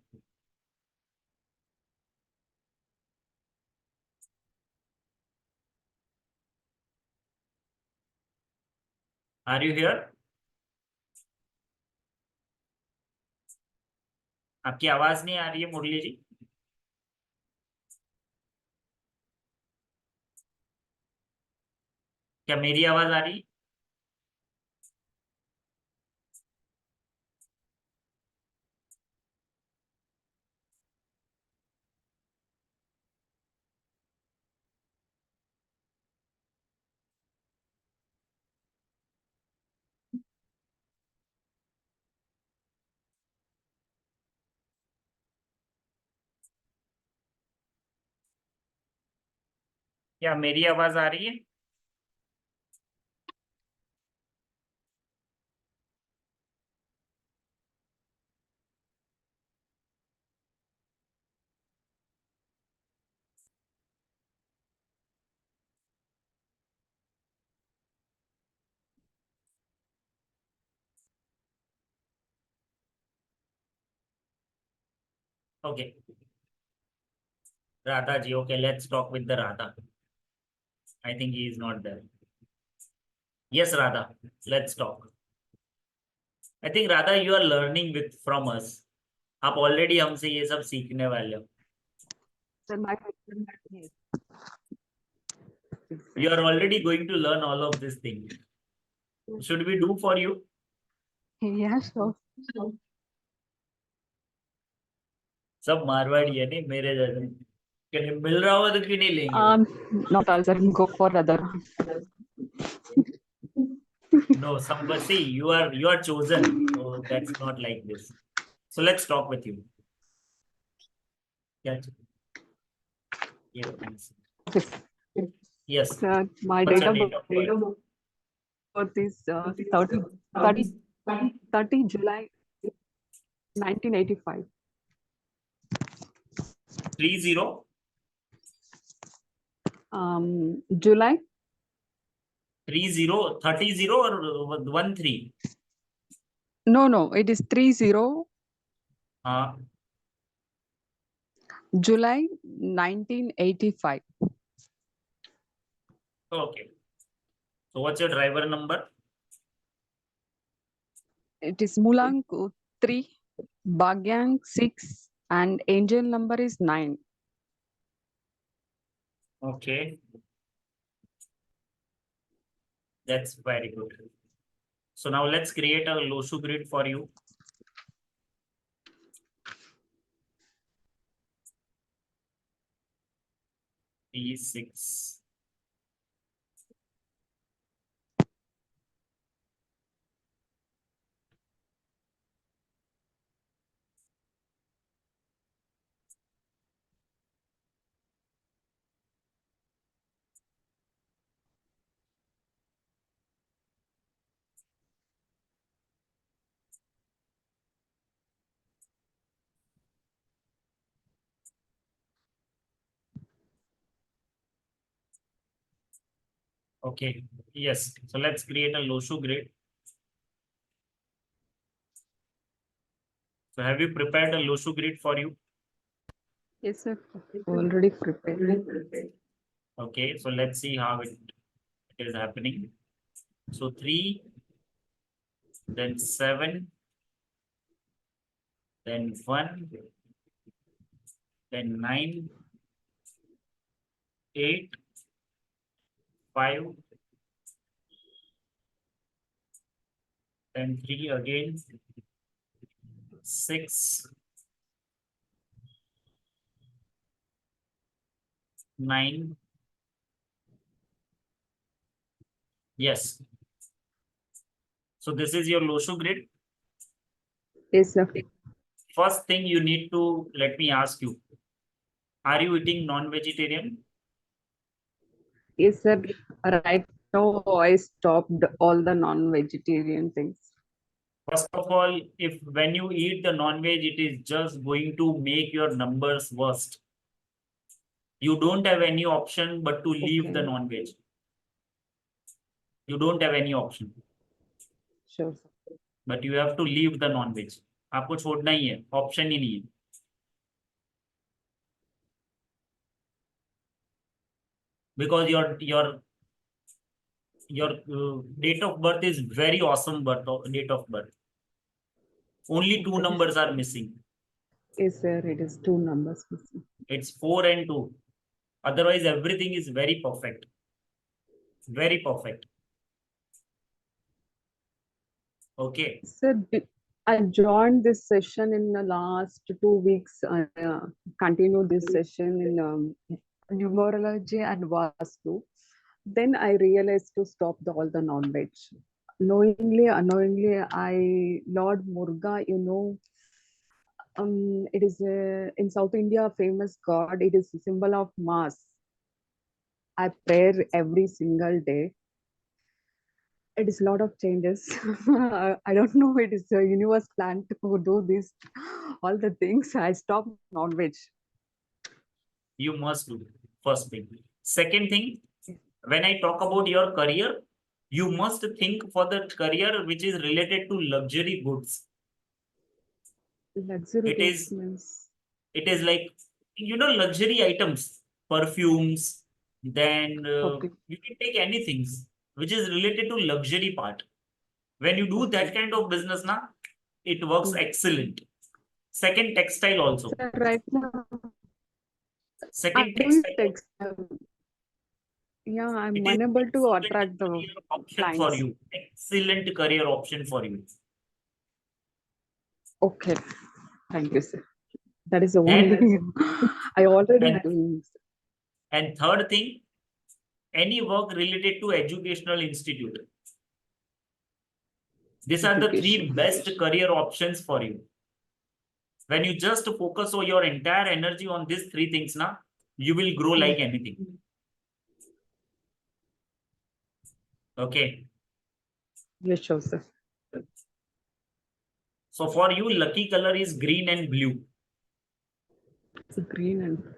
Are you here? आपकी आवाज नहीं आ रही है मुरली जी। क्या मेरी आवाज आ रही है? क्या मेरी आवाज आ रही है? Okay. Radha ji, okay, let's talk with the Radha. I think he is not there. Yes, Radha, let's talk. I think Radha, you are learning with from us. आप already हमसे ये सब सीखने वाले हो. Sir, my question is You are already going to learn all of these things. Should we do for you? yes, sir. सब मारवाड़ी है नहीं मेरे जैसे. कहीं मिल रहा होगा तो क्यों नहीं लेंगे? Not all, sir. Go for other. No, somebody see you are chosen. So that's not like this. So let's talk with you. Yeah. Yeah, thanks. Yes. Sir, my What's date your of date of birth? birth is 30 July 1985. 30 July 30 30 or 13? no, it is 30 July 1985. Okay. So what's your driver number? It is Mulang 3, Bagyang 6, and angel number is 9. Okay. That's very good. So now let's create a Loshu grid for you. P6. Okay, yes. So let's create a Loshu grid. So have you prepared a Loshu grid for you? Yes, sir. Already prepared. Okay, so let's see how it is happening. So 3, then 7, then 1, then 9, 8, 5, then 3 again, 6, 9. Yes. So this is your Loshu grid. Yes, sir. First thing you need to let me ask you, are you eating non-vegetarian? Yes, sir. Right now, I stopped all the non-vegetarian things. First of all, if when you eat the non-veg, it is just going to make your numbers worst. You don't have any option but to leave the Okay. non-veg. You don't have any option, Sure, sir. but you have to leave the non-veg. आपको छोड़ना ही है, option ही नहीं है. Because your date of birth is very awesome date of birth. Only 2 Okay. numbers are missing. Yes, sir. It is 2 numbers missing. It's 4 and 2. Otherwise, everything is very perfect. Very perfect. Okay. Sir, I joined this session in the last 2 weeks. Continued this session in numerology and Vastu. Then I realized to stop all the non-veg. Knowingly, unknowingly, Lord Muruga, it is in South India a famous god. It is a symbol of mass. I pray every single day. It is a lot of changes. I don't know. It is a universe plan to do this, all the things. I stopped non-veg. You must do. First thing. Second thing, when I talk about your career, you must think for the career which is related to luxury goods. Luxury It is- goods means It is like, luxury items, perfumes, then Okay. you can take anything which is related to luxury part. When you do that kind of business, na, it works excellent. Second, textile also. Sir, right now Second, I'm doing textile. textile. Yeah, I'm It is unable to excellent attract the career option for clients. you. Excellent career option for you. Okay. Thank you, sir. That is the And- only I already and- doing. And third thing, any work related to educational institute. These are the three Education. best career options for you. When you just focus on your entire energy on these three things, na, you will grow like anything. Okay. Yes, sure, sir. So for you, lucky color is green and blue. It's green and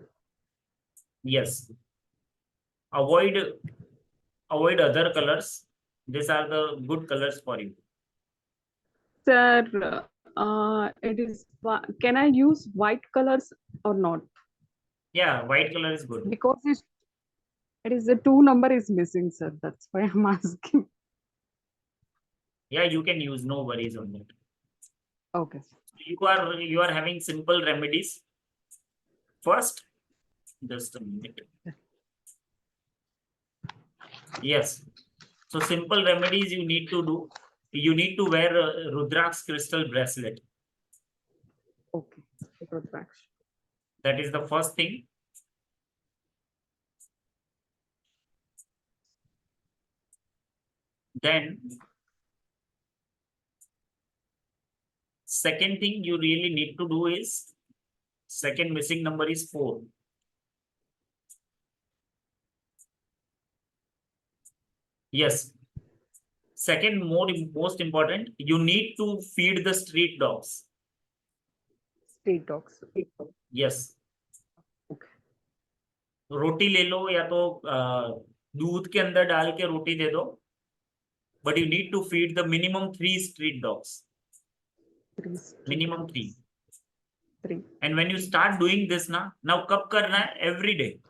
Yes. Avoid other colors. These are the good colors for you. sir, it is. Can I use white colors or not? Yeah, white color is good. Because it is the 2 number is missing, sir. That's why I'm asking. Yeah, you can use, no worries on that. Okay. You are having simple remedies. First, just a minute. Yes. So simple remedies you need to do. You need to wear a Rudraksh crystal bracelet. Okay. Rudraksh. That is the first thing. Then, second thing you really need to do is, second missing number is 4. Yes. Second, most important, you need to feed the street dogs. Street dogs. Yes. Okay. रोटी ले लो या तो दूध के अंदर डाल के रोटी दे दो. But you need to feed the minimum 3 street dogs. Minimum 3. 3. And when you start doing this now कब करना है? Every day.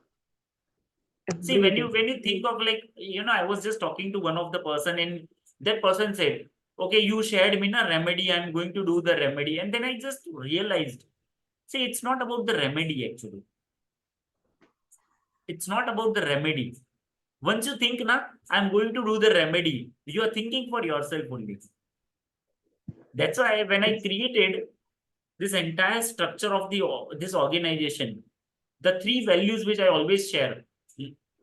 See, when you think of like, I was just talking to one of the person and that person said, okay, you shared me na remedy, I'm going to do the remedy. And then I just realized, see, it's not about the remedy actually. It's not about the remedy. Once you think na, I'm going to do the remedy, you are thinking for yourself only. That's why when I created this entire structure of this organization, the 3 values which I always share: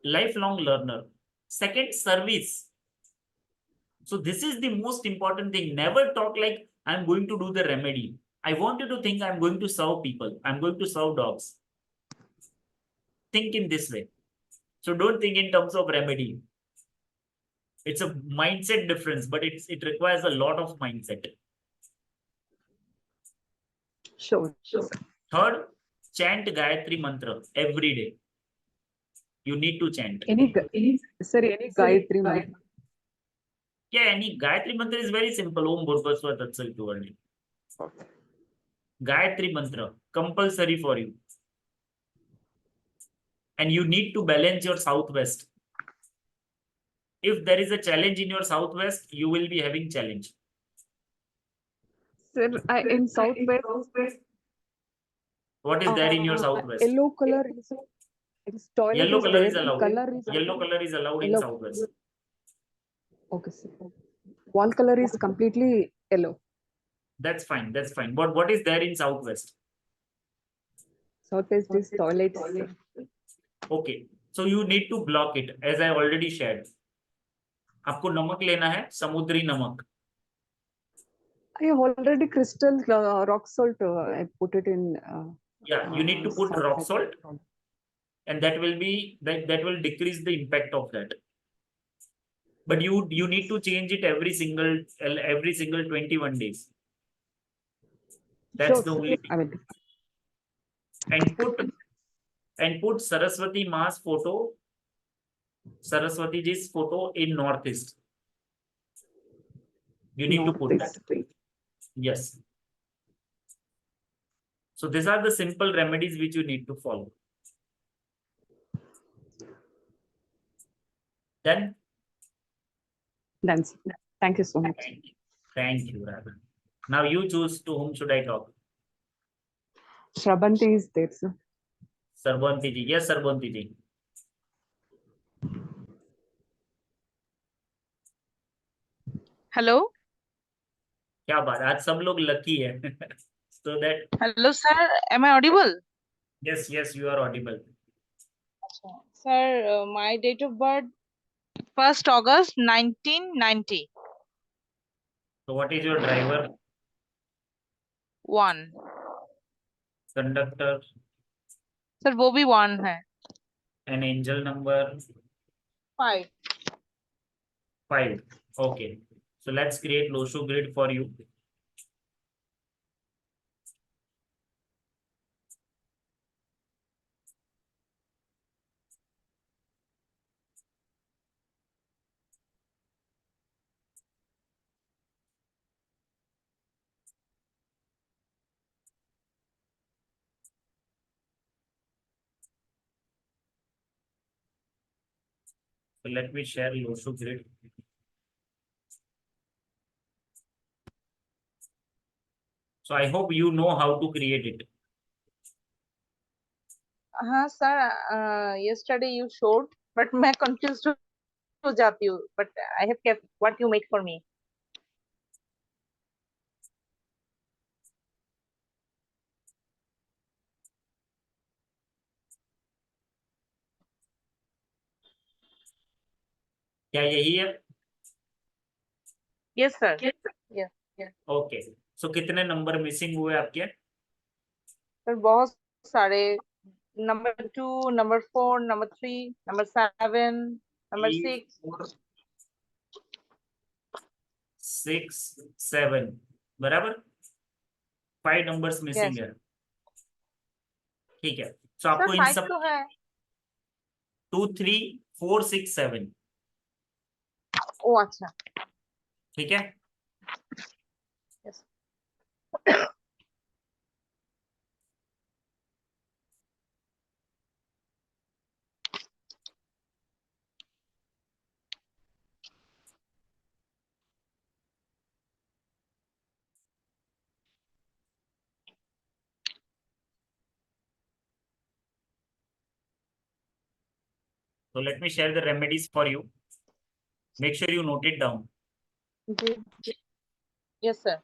lifelong learner, second, service. So this is the most important thing. Never talk like I'm going to do the remedy. I want you to think I'm going to serve people. I'm going to serve dogs. Think in this way. So don't think in terms of remedy. It's a mindset difference, but it requires a lot of mindset. Sure. Third, chant Gayatri mantra every day. You need to chant. Any Gayatri mantra? Yeah, any Gayatri mantra is very simple. Om Bhurbhasva Tatsal Tuvarni. Gayatri mantra, compulsory for you. And you need to balance your southwest. If there is a challenge in your southwest, you will be having challenge. Sir, in southwest. What is there in your southwest? Yellow color is toilet. Yellow color is allowed. Color Yellow color is allowed in yellow. southwest. Okay, sir. Wall color is completely yellow. That's fine. That's fine. But what is there in southwest? Southwest is toilet. Okay. So you need to block it, as I already shared. आपको नमक लेना है, समुद्री नमक. I already crystal rock salt. I put it in. Yeah, you need to put rock salt, and that will be that will decrease the impact of that. But you need to change it every single 21 days. That's Sure, the sir. only thing. I will. And put Saraswati Ma's photo, Saraswati ji's photo in northeast. You need to put that. Northeast. Yes. So these are the simple remedies which you need to follow. Then Done. Thank you so much. thank you, Radha. Now you choose to whom should I talk. Shrabanti is there, sir. Sarbanti ji. Yes, Sarbanti ji. Hello. क्या बात, आज सब लोग लकी है. So that Hello, sir. Am I audible? yes, you are audible. Sir, my date of birth 1st August 1990. So what is your driver, 1. conductor, Sir, वो भी 1 है. and angel number 5. 5. Okay. So let's create Losho grid for you. So let me share Losho grid. So I hope you know how to create it. हाँ sir, yesterday you showed, but मैं confused हो जाती हूँ. But I have kept what you made for me. क्या यही है? Yes sir. Yes. ओके. सो कितने नंबर मिसिंग हुए आपके? Sir, बहुत सारे. Number 2, number 4, number 3, number 7, number 6. 6, 7 बराबर. 5 नंबर्स मिसिंग Yes. है. ठीक है. सो Sir, आपको इन 5 सब तो है. 2, 3, 4, 6, 7. ओ अच्छा. ठीक है. Yes. So let me share the remedies for you. Make sure you note it down. Ji. Yes sir.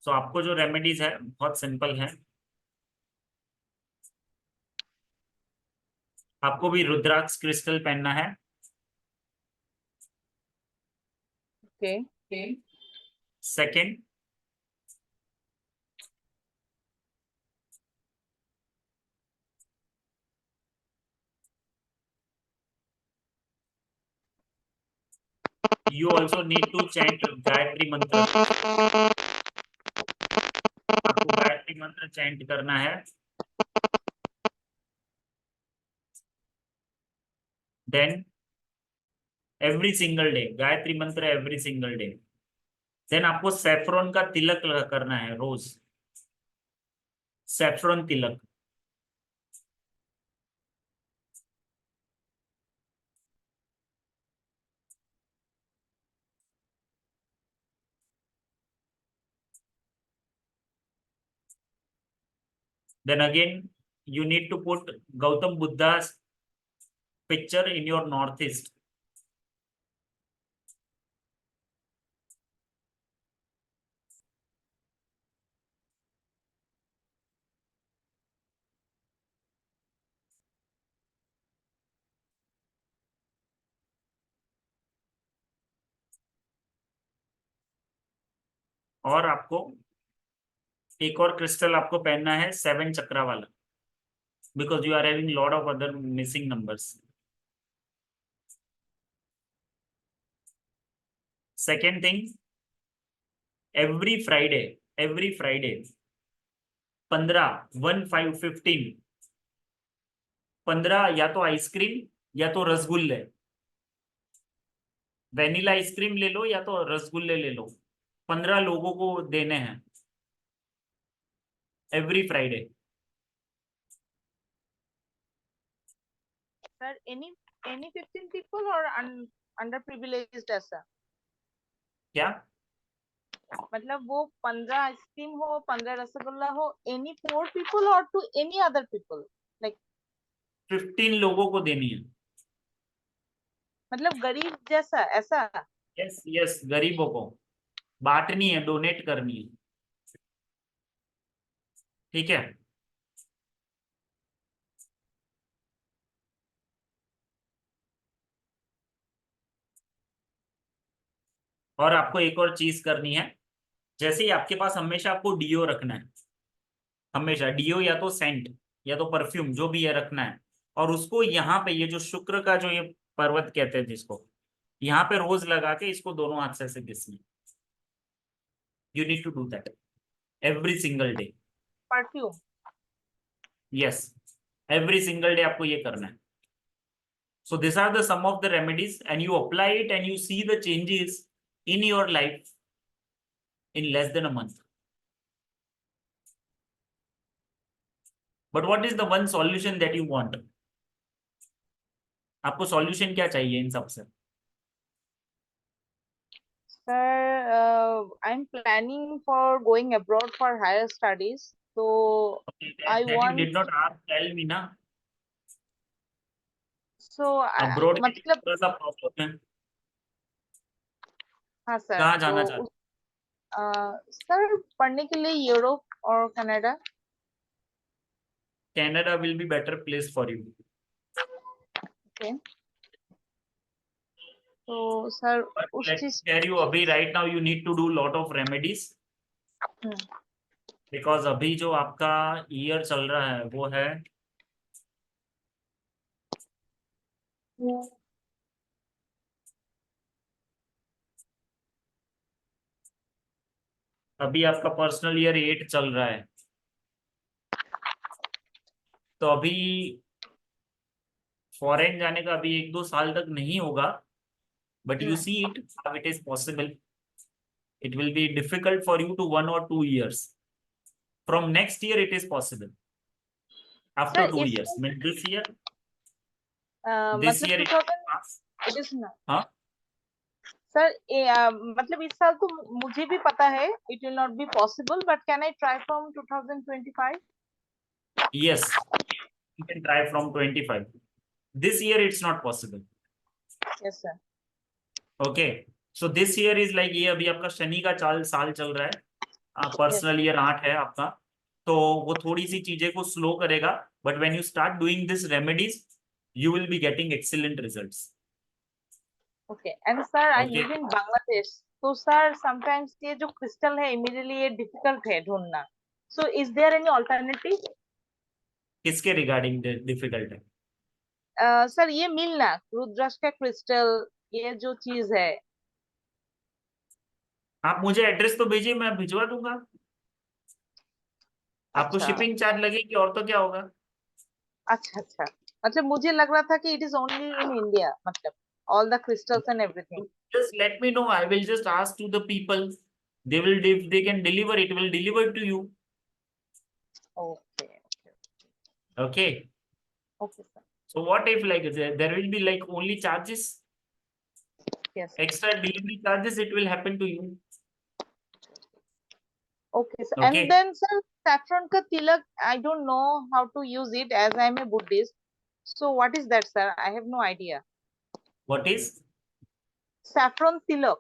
So आपको जो रेमेडीज है बहुत सिंपल है. आपको भी रुद्राक्ष क्रिस्टल पहनना है. Okay. Second, you also need to chant Gayatri mantra. आपको गायत्री मंत्र चैंट करना है. Then every single day Gayatri mantra every single day. Then आपको सेफ्रॉन का तिलक करना है रोज. Saffron tilak. Then again, you need to put Gautam Buddha's picture in your northeast. और आपको एक और क्रिस्टल आपको पहनना है 7 चक्रा वाला, because you are having lot of other missing numbers. Second thing, every Friday 15, 1, 5, 15, 15 या तो आइसक्रीम या तो रसगुल्ले. वेनिला आइसक्रीम ले लो या तो रसगुल्ले ले लो. 15 लोगों को देने हैं. every Friday. Sir, any 15 people or underprivileged ऐसा? क्या? मतलब वो 15 आइसक्रीम हो, 15 रसगुल्ला हो, any poor people or to any other people? Like 15 लोगों को देनी है. मतलब गरीब जैसा ऐसा? यस यस, गरीबों को बांटनी है, डोनेट करनी है. ठीक है. और आपको एक और चीज करनी है. जैसे ही आपके पास हमेशा आपको डीओ रखना है, हमेशा डीओ या तो सेंट या तो परफ्यूम जो भी है रखना है. और उसको यहाँ पे ये जो शुक्र का जो ये पर्वत कहते हैं जिसको, यहाँ पे रोज लगा के इसको दोनों हाथ से ऐसे घिसना. You need to do that every single day. Perfume? Yes, every single day आपको ये करना है. So these are the some of the remedies and you apply it and you see the changes in your life in less than a month. But what is the one solution that you want? आपको solution क्या चाहिए इन सब से? Sir, I'm planning for going abroad for higher studies. So Okay, I that want, you did not ask, tell me ना. so Abroad के लिए मतलब थोड़ा सा problem है. हाँ सर, कहाँ जाना तो चाहते? सर पढ़ने के लिए यूरोप और Canada. Canada will be better place for you. Okay. तो सर But उस let me चीज tell you, अभी right now you need to do lot of remedies. Because अभी जो आपका year चल रहा है वो है अभी आपका पर्सनल ईयर 8 चल रहा है. तो अभी फॉरेन जाने का अभी 1-2 साल तक नहीं होगा. But you see it how it is possible. It will be difficult for you to 1 or 2 years. From next year it is possible. After sir 2 इस years मीन दिस ईयर मतलब इट 2000 इट इज ना हाँ सर मतलब इस साल तो मुझे भी पता है it will not be possible, but can I try from 2025? yes you can try from 25. This year it's not possible. Yes sir. Okay, so this year is like ये अभी आपका शनि का साल चल रहा है. पर्सनल ईयर 8 है आपका. तो वो थोड़ी सी चीजें को स्लो करेगा. But when you start doing this remedies you will be getting excellent results. Okay. And sir I Okay. Live in Bangladesh. तो सर समटाइम्स ये जो क्रिस्टल है इमीडिएटली ये डिफिकल्ट है ढूंढना. So is there any alternative? किसके रिगार्डिंग डिफिकल्ट है? सर ये मिलना रुद्राक्ष का क्रिस्टल, ये जो चीज है. आप मुझे एड्रेस तो भेजिए, मैं भिजवा दूंगा. आपको अच्छा शिपिंग चार्ज लगेगी और तो क्या होगा. अच्छा अच्छा. मतलब मुझे लग रहा था कि it is only in India, मतलब all the crystals and everything. Just let me know. I will just ask to the people. They will, if they can deliver, it will deliver to you. Okay Okay. Okay sir. So what if like there will be like only charges, yes. extra delivery charges, it will happen to you. Okay, sir. Okay. And then, sir, saffron ka tilak, I don't know how to use it as I'm a Buddhist. So, what is that, sir? I have no idea. What is? Saffron tilak.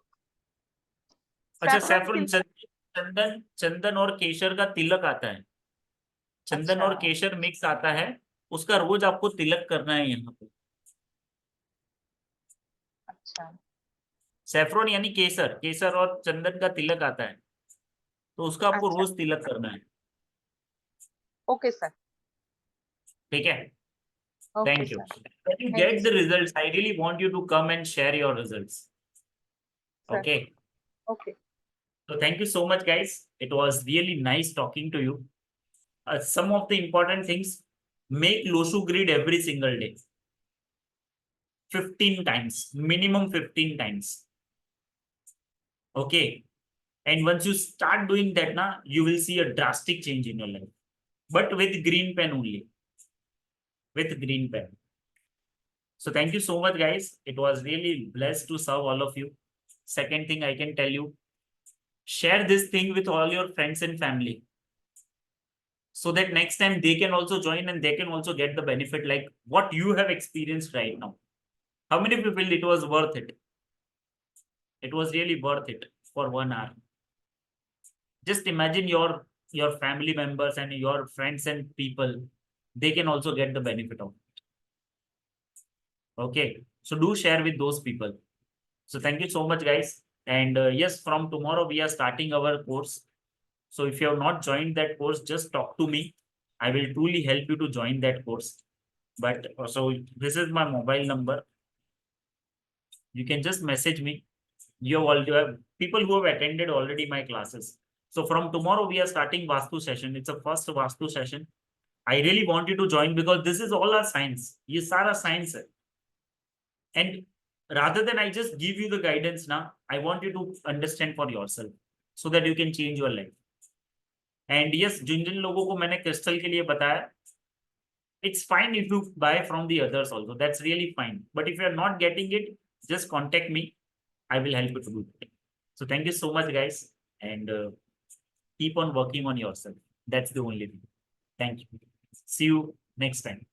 अच्छा, Saffron सैफरन, tilak. चंदन चंदन और केशर का तिलक आता है. चंदन और अच्छा. केशर मिक्स आता है. उसका रोज आपको तिलक करना है यहाँ पे. अच्छा. सैफरन यानी केसर, केसर और चंदन का तिलक आता है. तो उसका आपको अच्छा. रोज तिलक करना है. Okay, sir. ठीक है. Okay, Thank you. sir. When you Thank get you, the sir. results, I really want you to come and share your results. Sir. Okay. Okay. So thank you so much, guys. It was really nice talking to you. Some of the important things: make Loshu grid every single day, 15 times, minimum 15 times. Okay. And once you start doing that, you will see a drastic change in your life. but with green pen only. With green pen. So thank you so much, guys. It was really blessed to serve all of you. Second thing I can tell you, share this thing with all your friends and family, so that next time they can also join and they can also get the benefit like what you have experienced right now. How many people it was worth it? It was really worth it for 1 hour. Just imagine your family members and your friends and people, they can also get the benefit of it. Okay, so do share with those people. So thank you so much, guys. And yes, from tomorrow we are starting our course. So if you have not joined that course, just talk to me. I will truly help you to join that course. But so this is my mobile number. You can just message me. You have people who have attended already my classes. So from tomorrow we are starting Vastu session. It's a first Vastu session. I really want you to join because this is all our science. ये सारा science है. And rather than I just give you the guidance now, I want you to understand for yourself so that you can change your life. And yes, जिन लोगों को मैंने क्रिस्टल के लिए बताया, it's fine if you buy from the others also. That's really fine. But if you're not getting it, just contact me. I will help you to do it. So thank you so much, guys. And keep on working on yourself. That's the only thing. Thank you. See you next time.